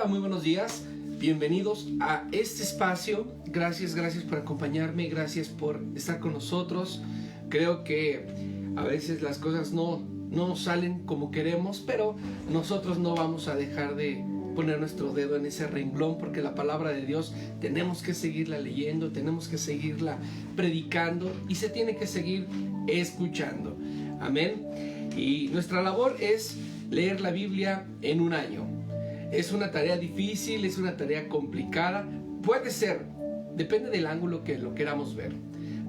muy buenos días. Bienvenidos a este espacio. Gracias por acompañarme, gracias por estar con nosotros. Creo que a veces las cosas no salen como queremos, pero nosotros no vamos a dejar de poner nuestro dedo en ese renglón, porque la palabra de Dios tenemos que seguirla leyendo, tenemos que seguirla predicando y se tiene que seguir escuchando. Amén. Y nuestra labor es leer la Biblia en un año. Es una tarea difícil, es una tarea complicada. Puede ser, depende del ángulo que lo queramos ver.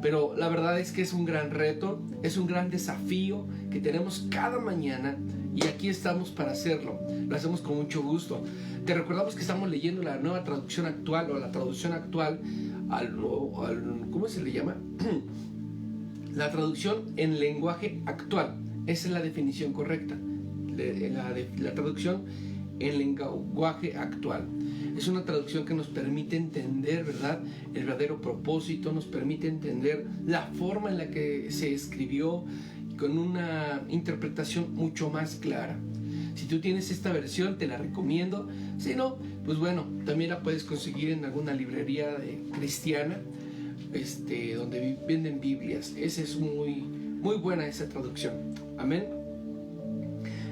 Pero la verdad es que es un gran reto, es un gran desafío que tenemos cada mañana y aquí estamos para hacerlo. Lo hacemos con mucho gusto. Te recordamos que estamos leyendo la nueva traducción actual o la traducción actual ¿cómo se le llama? La traducción en lenguaje actual. Esa es la definición correcta. La traducción en lenguaje actual. Es una traducción que nos permite entender, ¿verdad?, el verdadero propósito, nos permite entender la forma en la que se escribió con una interpretación mucho más clara. Si tú tienes esta versión, te la recomiendo. Si no, pues bueno, también la puedes conseguir en alguna librería cristiana, donde venden Biblias. Esa es muy buena esa traducción. Amén.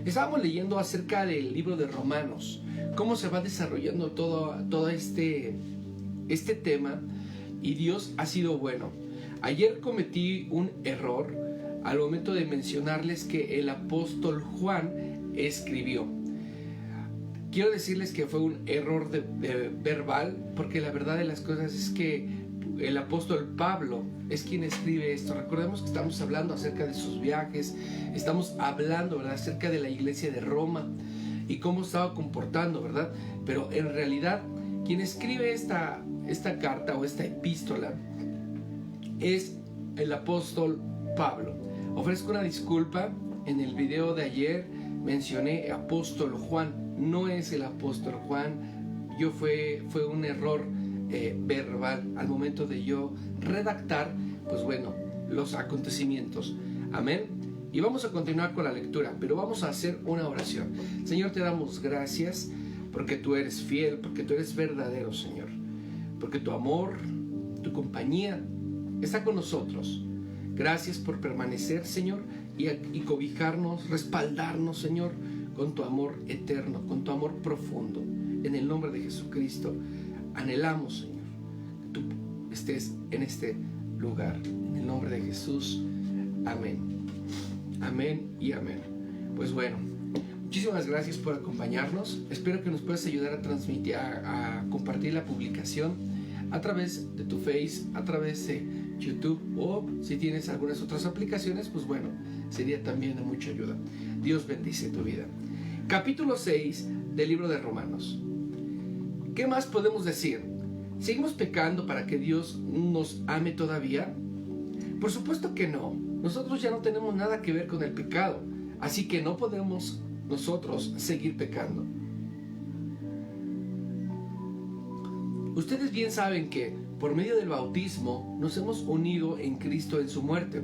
Estábamos leyendo acerca del libro de Romanos, cómo se va desarrollando todo este tema, y Dios ha sido bueno. Ayer cometí un error al momento de mencionarles que el apóstol Juan escribió. Quiero decirles que fue un error verbal, porque la verdad de las cosas es que el apóstol Pablo es quien escribe esto. Recordemos que estamos hablando acerca de sus viajes, estamos hablando, ¿verdad?, acerca de la iglesia de Roma y cómo estaba comportando, ¿verdad? Pero en realidad quien escribe esta carta o esta epístola es el apóstol Pablo. Ofrezco una disculpa, en el video de ayer mencioné apóstol Juan, no es el apóstol Juan. Fue un error verbal al momento de yo redactar, pues bueno, los acontecimientos. Amén. Y vamos a continuar con la lectura, pero vamos a hacer una oración. Señor, te damos gracias porque tú eres fiel, porque tú eres verdadero, Señor, porque tu amor, tu compañía está con nosotros. Gracias por permanecer, Señor, y cobijarnos, respaldarnos, Señor, con tu amor eterno, con tu amor profundo. En el nombre de Jesucristo anhelamos, Señor, que tú estés en este lugar. En el nombre de Jesús. Amén. Amén y amén. Pues bueno, muchísimas gracias por acompañarnos. Espero que nos puedas ayudar a transmitir, a compartir la publicación a través de tu Face, a través de YouTube, o si tienes algunas otras aplicaciones, pues bueno, sería también de mucha ayuda. Dios bendice tu vida. Capítulo 6 del libro de Romanos. ¿Qué más podemos decir? ¿Seguimos pecando para que Dios nos ame todavía? Por supuesto que no. Nosotros ya no tenemos nada que ver con el pecado, así que no podemos nosotros seguir pecando. Ustedes bien saben que por medio del bautismo nos hemos unido en Cristo en su muerte.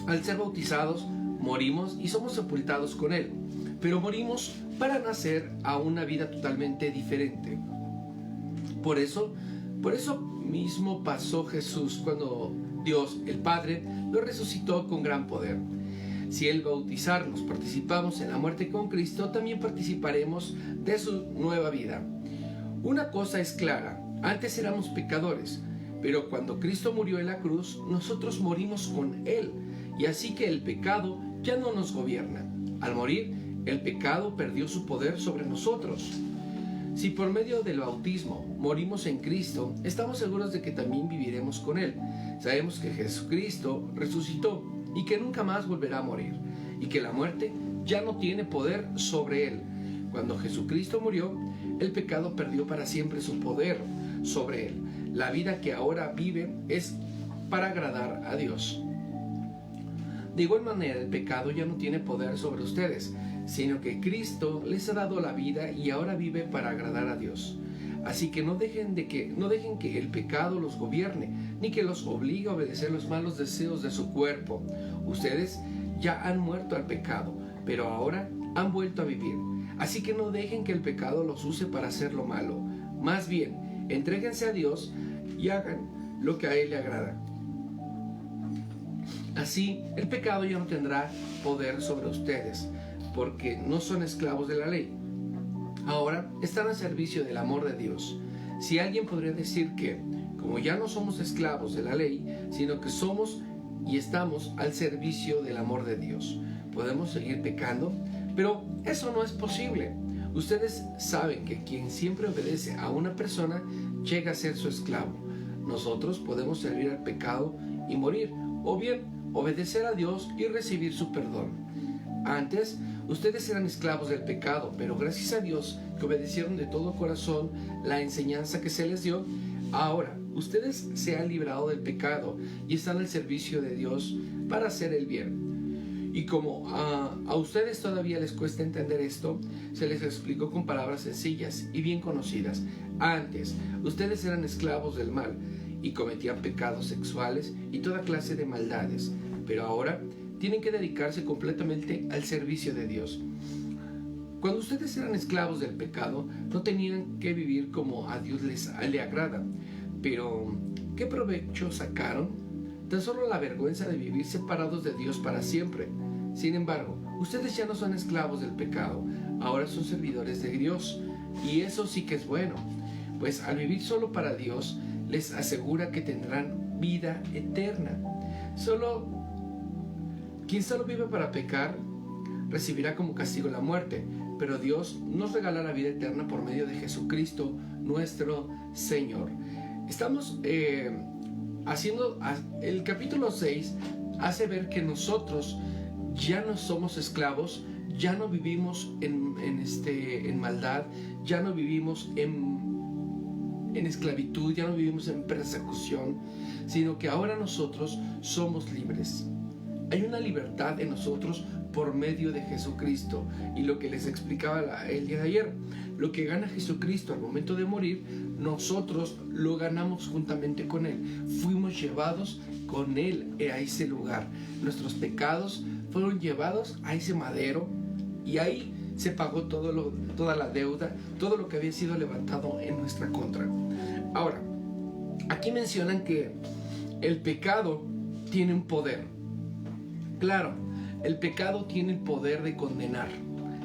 Al ser bautizados, morimos y somos sepultados con Él, pero morimos para nacer a una vida totalmente diferente. Por eso mismo pasó Jesús cuando Dios, el Padre, lo resucitó con gran poder. Si al bautizarnos participamos en la muerte con Cristo, también participaremos de su nueva vida. Una cosa es clara: antes éramos pecadores, pero cuando Cristo murió en la cruz, nosotros morimos con Él, y así que el pecado ya no nos gobierna. Al morir, el pecado perdió su poder sobre nosotros. Si por medio del bautismo morimos en Cristo, estamos seguros de que también viviremos con Él. Sabemos que Jesucristo resucitó y que nunca más volverá a morir, y que la muerte ya no tiene poder sobre Él. Cuando Jesucristo murió, el pecado perdió para siempre su poder sobre Él. La vida que ahora vive es para agradar a Dios. De igual manera, el pecado ya no tiene poder sobre ustedes, sino que Cristo les ha dado la vida y ahora vive para agradar a Dios. Así que no dejen que el pecado los gobierne, ni que los obligue a obedecer los malos deseos de su cuerpo. Ustedes ya han muerto al pecado, pero ahora han vuelto a vivir. Así que no dejen que el pecado los use para hacer lo malo. Más bien, entréguense a Dios y hagan lo que a Él le agrada. Así, el pecado ya no tendrá poder sobre ustedes, porque no son esclavos de la ley. Ahora están al servicio del amor de Dios. Si alguien podría decir que, como ya no somos esclavos de la ley, sino que somos y estamos al servicio del amor de Dios, ¿podemos seguir pecando? Pero eso no es posible. Ustedes saben que quien siempre obedece a una persona llega a ser su esclavo. Nosotros podemos servir al pecado y morir, o bien obedecer a Dios y recibir su perdón. Antes, ustedes eran esclavos del pecado, pero gracias a Dios que obedecieron de todo corazón la enseñanza que se les dio, ahora ustedes se han librado del pecado y están al servicio de Dios para hacer el bien. Y como a ustedes todavía les cuesta entender esto, se les explicó con palabras sencillas y bien conocidas. Antes, ustedes eran esclavos del mal y cometían pecados sexuales y toda clase de maldades, pero ahora tienen que dedicarse completamente al servicio de Dios. Cuando ustedes eran esclavos del pecado, no tenían que vivir como a Dios le agrada. Pero, ¿qué provecho sacaron? Tan solo la vergüenza de vivir separados de Dios para siempre. Sin embargo, ustedes ya no son esclavos del pecado, ahora son servidores de Dios. Y eso sí que es bueno, pues al vivir solo para Dios, les asegura que tendrán vida eterna. Quien solo vive para pecar, recibirá como castigo la muerte, pero Dios nos regala la vida eterna por medio de Jesucristo, nuestro Señor. Estamos el capítulo 6 hace ver que nosotros ya no somos esclavos, ya no vivimos en maldad, ya no vivimos en esclavitud, ya no vivimos en persecución, sino que ahora nosotros somos libres. Hay una libertad en nosotros por medio de Jesucristo. Y lo que les explicaba el día de ayer, lo que gana Jesucristo al momento de morir, nosotros lo ganamos juntamente con Él. Fuimos llevados con Él a ese lugar. Nuestros pecados fueron llevados a ese madero y ahí se pagó toda la deuda, todo lo que había sido levantado en nuestra contra. Ahora, aquí mencionan que el pecado tiene un poder. Claro, el pecado tiene el poder de condenar,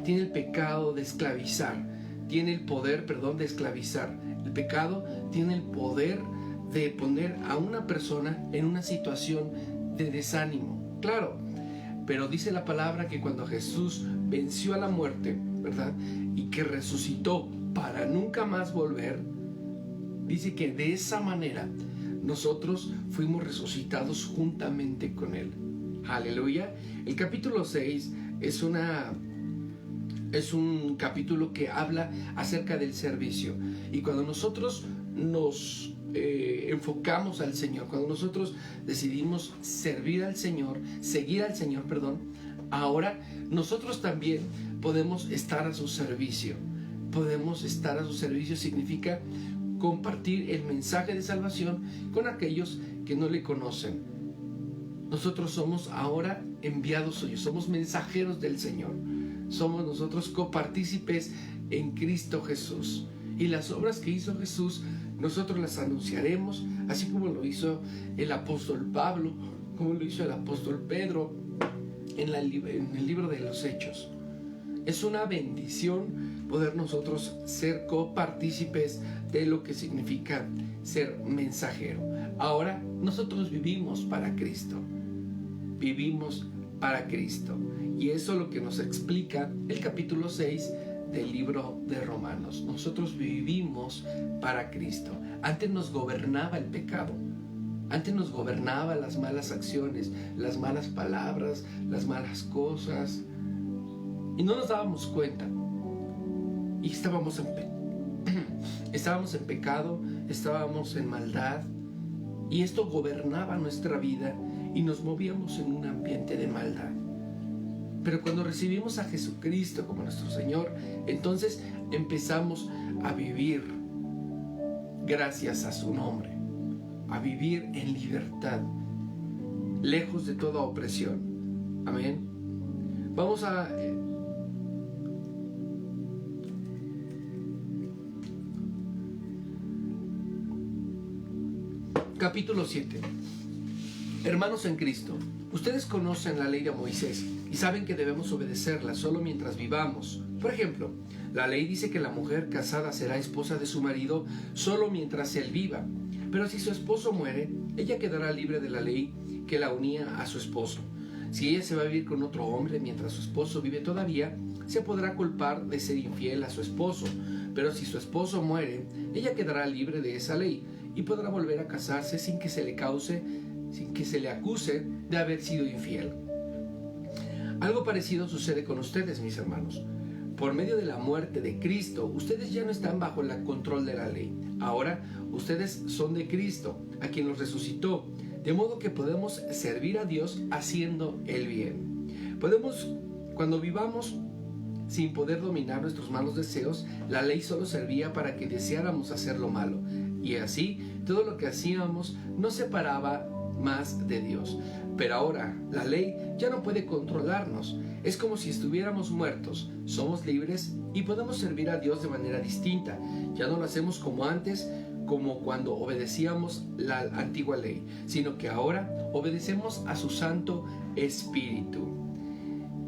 tiene el pecado de esclavizar, tiene el poder, de esclavizar. El pecado tiene el poder de poner a una persona en una situación de desánimo. Claro, pero dice la palabra que cuando Jesús venció a la muerte, ¿verdad? Y que resucitó para nunca más volver, dice que de esa manera nosotros fuimos resucitados juntamente con Él. Aleluya. El capítulo 6 es un capítulo que habla acerca del servicio. Y cuando nosotros nos enfocamos al Señor, cuando nosotros decidimos seguir al Señor, ahora nosotros también podemos estar a su servicio. Podemos estar a su servicio significa compartir el mensaje de salvación con aquellos que no le conocen. Nosotros somos ahora enviados suyos, somos mensajeros del Señor. Somos nosotros copartícipes en Cristo Jesús. Y las obras que hizo Jesús, nosotros las anunciaremos, así como lo hizo el apóstol Pablo, como lo hizo el apóstol Pedro en el libro de los Hechos. Es una bendición poder nosotros ser copartícipes de lo que significa ser mensajero. Ahora nosotros vivimos para Cristo. Vivimos para Cristo. Y eso es lo que nos explica el capítulo 6 del libro de Romanos. Nosotros vivimos para Cristo. Antes nos gobernaba el pecado. Antes nos gobernaba las malas acciones, las malas palabras, las malas cosas. Y no nos dábamos cuenta. Y estábamos en pecado, estábamos en maldad. Y esto gobernaba nuestra vida y nos movíamos en un ambiente de maldad. Pero cuando recibimos a Jesucristo como nuestro Señor, entonces empezamos a vivir gracias a su nombre, a vivir en libertad, lejos de toda opresión. Amén. Vamos a Capítulo 7. Hermanos en Cristo, ustedes conocen la ley de Moisés y saben que debemos obedecerla solo mientras vivamos. Por ejemplo, la ley dice que la mujer casada será esposa de su marido solo mientras él viva. Pero si su esposo muere, ella quedará libre de la ley que la unía a su esposo. Si ella se va a vivir con otro hombre mientras su esposo vive todavía, se podrá culpar de ser infiel a su esposo. Pero si su esposo muere, ella quedará libre de esa ley y podrá volver a casarse sin que se le acuse de haber sido infiel. Algo parecido sucede con ustedes, mis hermanos. Por medio de la muerte de Cristo, ustedes ya no están bajo el control de la ley. Ahora, ustedes son de Cristo, a quien los resucitó, de modo que podemos servir a Dios haciendo el bien. Cuando vivamos sin poder dominar nuestros malos deseos, la ley solo servía para que deseáramos hacer lo malo. Y así, todo lo que hacíamos nos separaba más de Dios. Pero ahora, la ley ya no puede controlarnos. Es como si estuviéramos muertos. Somos libres y podemos servir a Dios de manera distinta. Ya no lo hacemos como antes, como cuando obedecíamos la antigua ley, sino que ahora obedecemos a su Santo Espíritu.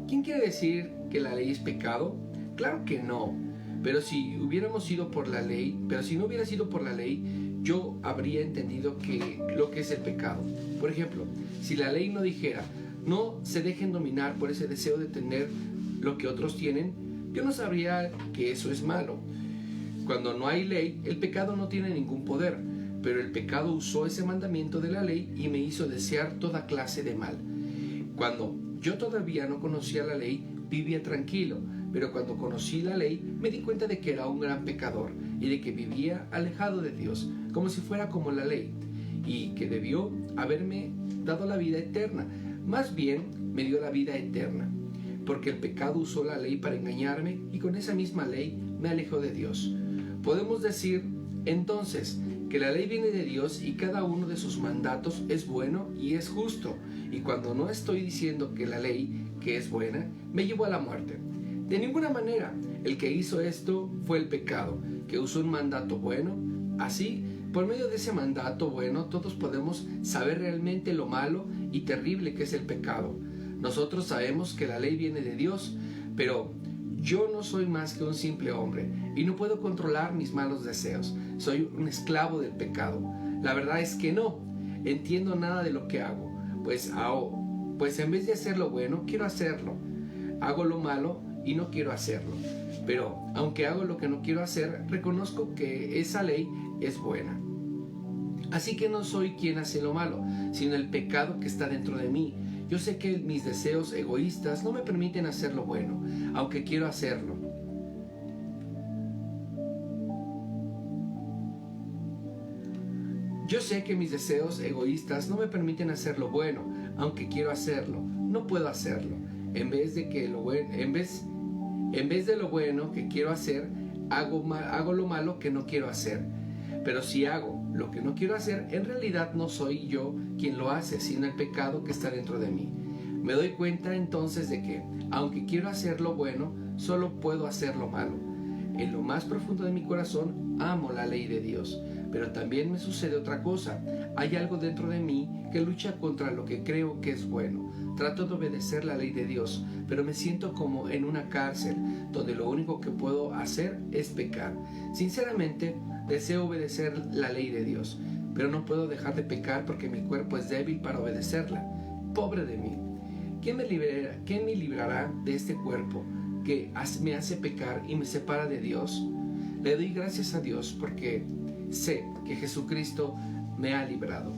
¿Quién quiere decir que la ley es pecado? Claro que no. Pero si no hubiera sido por la ley, yo habría entendido lo que es el pecado. Por ejemplo, si la ley no dijera, no se dejen dominar por ese deseo de tener lo que otros tienen, yo no sabría que eso es malo. Cuando no hay ley, el pecado no tiene ningún poder, pero el pecado usó ese mandamiento de la ley y me hizo desear toda clase de mal. Cuando yo todavía no conocía la ley, vivía tranquilo, pero cuando conocí la ley, me di cuenta de que era un gran pecador y de que vivía alejado de Dios, como si fuera como la ley, y que debió haberme dado la vida eterna. Más bien, me dio la vida eterna, porque el pecado usó la ley para engañarme y con esa misma ley me alejó de Dios. Podemos decir, entonces, que la ley viene de Dios y cada uno de sus mandatos es bueno y es justo. Y cuando no estoy diciendo que la ley, que es buena, me llevó a la muerte. De ninguna manera. El que hizo esto fue el pecado, que usó un mandato bueno. Así, por medio de ese mandato bueno, todos podemos saber realmente lo malo y terrible que es el pecado. Nosotros sabemos que la ley viene de Dios, pero yo no soy más que un simple hombre y no puedo controlar mis malos deseos. Soy un esclavo del pecado. La verdad es que no entiendo nada de lo que hago, pues en vez de hacer lo bueno, quiero hacerlo. Hago lo malo y no quiero hacerlo. Pero aunque hago lo que no quiero hacer, reconozco que esa ley es buena. Así que no soy quien hace lo malo, sino el pecado que está dentro de mí. Yo sé que mis deseos egoístas no me permiten hacer lo bueno, aunque quiero hacerlo. Yo sé que mis deseos egoístas no me permiten hacer lo bueno, aunque quiero hacerlo. No puedo hacerlo. En vez de lo bueno que quiero hacer, hago lo malo que no quiero hacer. Pero si hago lo que no quiero hacer, en realidad no soy yo quien lo hace, sino el pecado que está dentro de mí. Me doy cuenta entonces de que, aunque quiero hacer lo bueno, solo puedo hacer lo malo. En lo más profundo de mi corazón, amo la ley de Dios. Pero también me sucede otra cosa. Hay algo dentro de mí que lucha contra lo que creo que es bueno. Trato de obedecer la ley de Dios, pero me siento como en una cárcel, donde lo único que puedo hacer es pecar. Sinceramente, deseo obedecer la ley de Dios, pero no puedo dejar de pecar porque mi cuerpo es débil para obedecerla. Pobre de mí. ¿Quién me librará de este cuerpo que me hace pecar y me separa de Dios? Le doy gracias a Dios porque sé que Jesucristo me ha librado.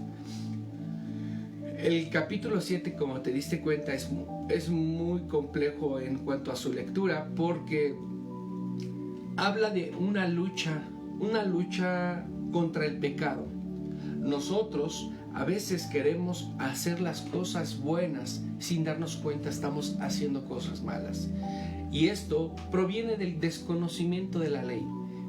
El capítulo 7, como te diste cuenta, es muy complejo en cuanto a su lectura, porque habla de una lucha contra el pecado. Nosotros a veces queremos hacer las cosas buenas sin darnos cuenta estamos haciendo cosas malas. Y esto proviene del desconocimiento de la ley.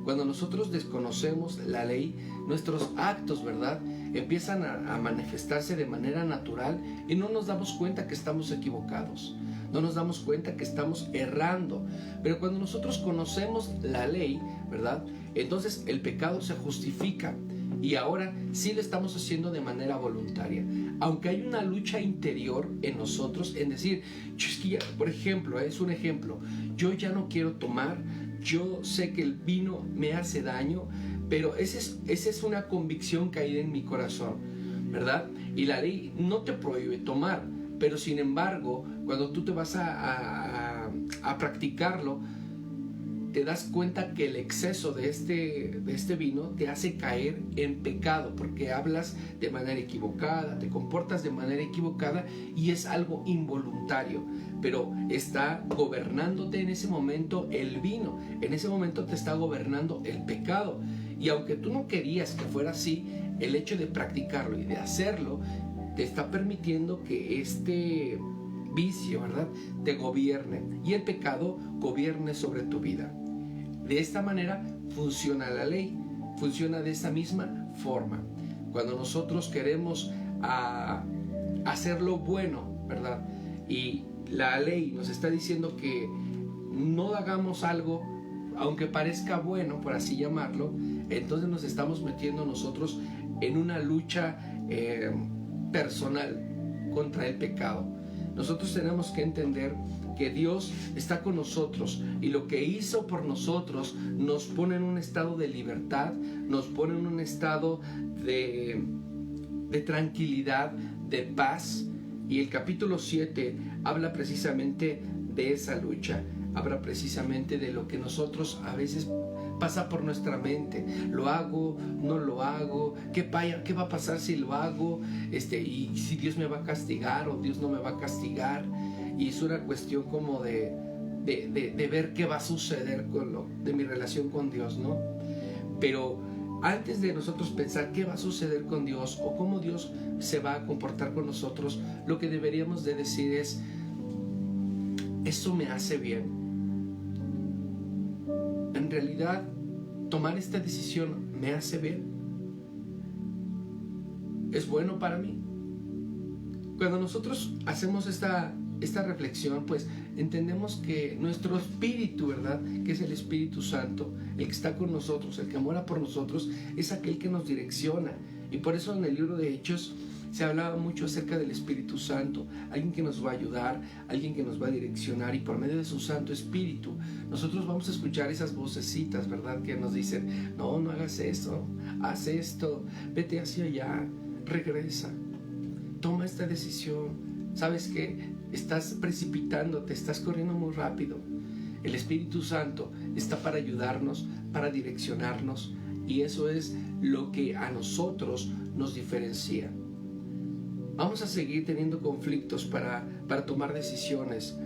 Cuando nosotros desconocemos la ley, nuestros actos, ¿verdad?, empiezan a manifestarse de manera natural y no nos damos cuenta que estamos equivocados. No nos damos cuenta que estamos errando. Pero cuando nosotros conocemos la ley, ¿verdad?, entonces el pecado se justifica y ahora sí lo estamos haciendo de manera voluntaria. Aunque hay una lucha interior en nosotros en decir, es que ya, por ejemplo, es un ejemplo, yo ya no quiero tomar, yo sé que el vino me hace daño, pero esa es una convicción caída en mi corazón, ¿verdad? Y la ley no te prohíbe tomar, pero sin embargo, cuando tú te vas a practicarlo, te das cuenta que el exceso de este vino te hace caer en pecado, porque hablas de manera equivocada, te comportas de manera equivocada y es algo involuntario, pero está gobernándote en ese momento el vino, en ese momento te está gobernando el pecado. Y aunque tú no querías que fuera así, el hecho de practicarlo y de hacerlo te está permitiendo que este vicio, ¿verdad?, te gobierne y el pecado gobierne sobre tu vida. De esta manera funciona la ley, funciona de esta misma forma. Cuando nosotros queremos hacer lo bueno, ¿verdad?, y la ley nos está diciendo que no hagamos algo aunque parezca bueno, por así llamarlo, entonces nos estamos metiendo nosotros en una lucha personal contra el pecado. Nosotros tenemos que entender que Dios está con nosotros y lo que hizo por nosotros nos pone en un estado de libertad, nos pone en un estado de tranquilidad, de paz. Y el capítulo 7 habla precisamente de esa lucha, habla precisamente de lo que nosotros a veces pasa por nuestra mente. ¿Lo hago? ¿No lo hago? ¿Qué va a pasar si lo hago? Y si Dios me va a castigar o Dios no me va a castigar. Y es una cuestión como de ver qué va a suceder de mi relación con Dios, ¿no? Pero antes de nosotros pensar qué va a suceder con Dios o cómo Dios se va a comportar con nosotros, lo que deberíamos de decir es, ¿eso me hace bien? En realidad, tomar esta decisión me hace bien. ¿Es bueno para mí? Cuando nosotros hacemos esta reflexión, pues entendemos que nuestro espíritu, ¿verdad?, que es el Espíritu Santo, el que está con nosotros, el que mora por nosotros, es aquel que nos direcciona. Y por eso en el libro de Hechos se hablaba mucho acerca del Espíritu Santo, alguien que nos va a ayudar, alguien que nos va a direccionar, y por medio de su Santo Espíritu nosotros vamos a escuchar esas vocecitas, ¿verdad?, que nos dicen, no hagas eso, haz esto, vete hacia allá, regresa, toma esta decisión. ¿Sabes qué? Estás precipitándote, estás corriendo muy rápido. El Espíritu Santo está para ayudarnos, para direccionarnos, y eso es lo que a nosotros nos diferencia. Vamos a seguir teniendo conflictos para tomar decisiones.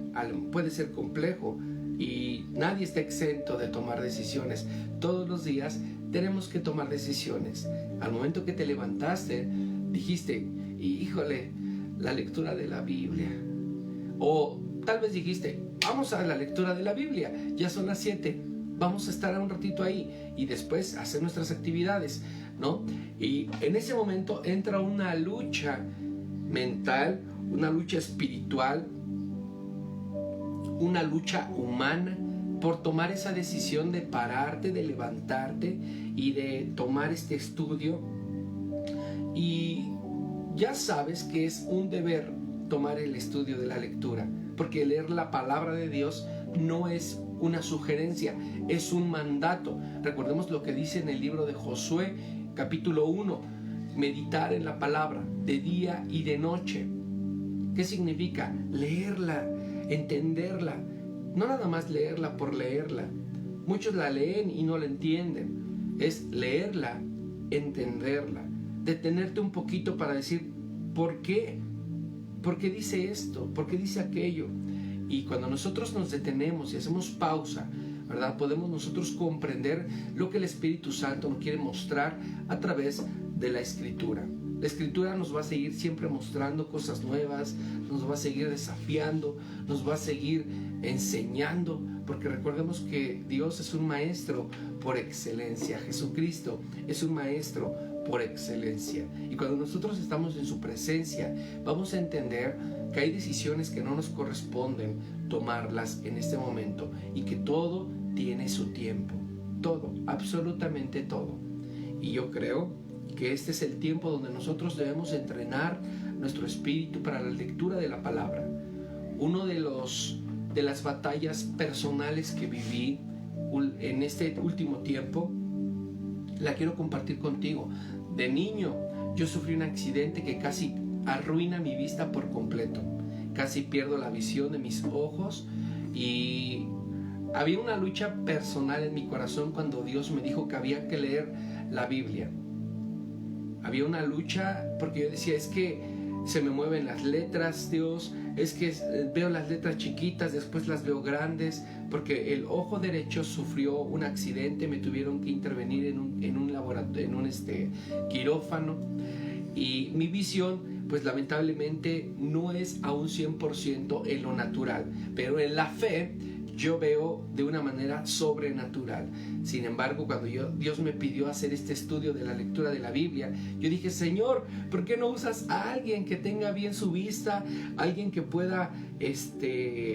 Puede ser complejo y nadie está exento de tomar decisiones. Todos los días tenemos que tomar decisiones. Al momento que te levantaste, dijiste, híjole, la lectura de la Biblia. O tal vez dijiste, vamos a la lectura de la Biblia, ya son las 7, vamos a estar un ratito ahí y después hacer nuestras actividades, ¿no? Y en ese momento entra una lucha mental, una lucha espiritual, una lucha humana por tomar esa decisión de pararte, de levantarte y de tomar este estudio. Y ya sabes que es un deber tomar el estudio de la lectura, porque leer la palabra de Dios no es una sugerencia, es un mandato. Recordemos lo que dice en el libro de Josué, capítulo 1, meditar en la palabra de día y de noche. ¿Qué significa? Leerla, entenderla, no nada más leerla por leerla. Muchos la leen y no la entienden. Es leerla, entenderla, detenerte un poquito para decir, ¿por qué? ¿Por qué dice esto? ¿Por qué dice aquello? Y cuando nosotros nos detenemos y hacemos pausa, ¿verdad?, podemos nosotros comprender lo que el Espíritu Santo nos quiere mostrar a través de la Escritura. La Escritura nos va a seguir siempre mostrando cosas nuevas, nos va a seguir desafiando, nos va a seguir enseñando, porque recordemos que Dios es un maestro por excelencia. Jesucristo es un maestro por excelencia. Y cuando nosotros estamos en su presencia, vamos a entender que hay decisiones que no nos corresponden tomarlas en este momento y que todo tiene su tiempo. Todo, absolutamente todo. Y yo creo que este es el tiempo donde nosotros debemos entrenar nuestro espíritu para la lectura de la palabra. Uno de las batallas personales que viví en este último tiempo, la quiero compartir contigo. De niño yo sufrí un accidente que casi arruina mi vista por completo. Casi pierdo la visión de mis ojos y había una lucha personal en mi corazón cuando Dios me dijo que había que leer la Biblia. Había una lucha porque yo decía, es que se me mueven las letras, Dios, es que veo las letras chiquitas, después las veo grandes, porque el ojo derecho sufrió un accidente, me tuvieron que intervenir en un laboratorio, en un quirófano, y mi visión pues lamentablemente no es a un 100% en lo natural, pero en la fe yo veo de una manera sobrenatural. Sin embargo, cuando Dios me pidió hacer este estudio de la lectura de la Biblia, yo dije, Señor, ¿por qué no usas a alguien que tenga bien su vista? Alguien que pueda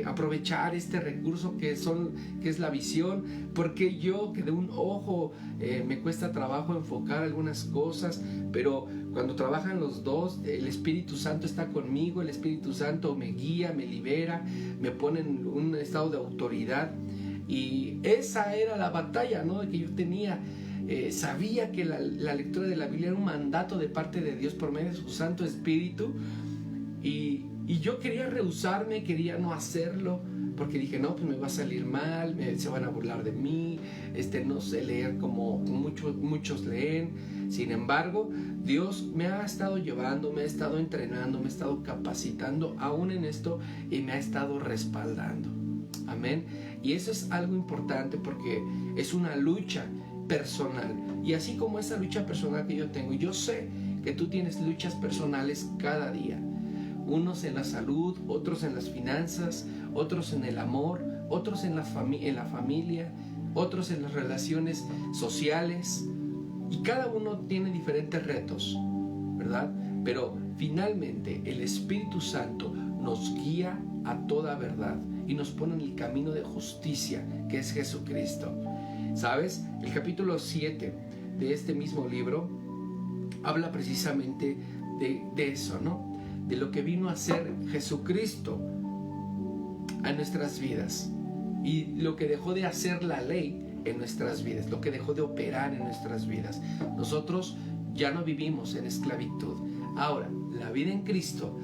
aprovechar este recurso que es la visión. Porque yo, que de un ojo me cuesta trabajo enfocar algunas cosas, pero cuando trabajan los dos, el Espíritu Santo está conmigo, el Espíritu Santo me guía, me libera, me pone en un estado de autoridad. Y esa era la batalla, ¿no?, que yo tenía. Sabía que la lectura de la Biblia era un mandato de parte de Dios por medio de su Santo Espíritu, y yo quería rehusarme, quería no hacerlo, porque dije, no, pues me va a salir mal, se van a burlar de mí, no sé leer como muchos leen. Sin embargo, Dios me ha estado llevando, me ha estado entrenando, me ha estado capacitando aún en esto, y me ha estado respaldando. Amén. Y eso es algo importante porque es una lucha personal. Y así como esa lucha personal que yo tengo, yo sé que tú tienes luchas personales cada día. Unos en la salud, otros en las finanzas, otros en el amor, otros en la familia, otros en las relaciones sociales. Y cada uno tiene diferentes retos, ¿verdad? Pero finalmente el Espíritu Santo nos guía a toda verdad y nos pone en el camino de justicia, que es Jesucristo. ¿Sabes? El capítulo 7 de este mismo libro habla precisamente de eso, ¿no? De lo que vino a hacer Jesucristo a nuestras vidas y lo que dejó de hacer la ley en nuestras vidas, lo que dejó de operar en nuestras vidas. Nosotros ya no vivimos en esclavitud. Ahora, la vida en Cristo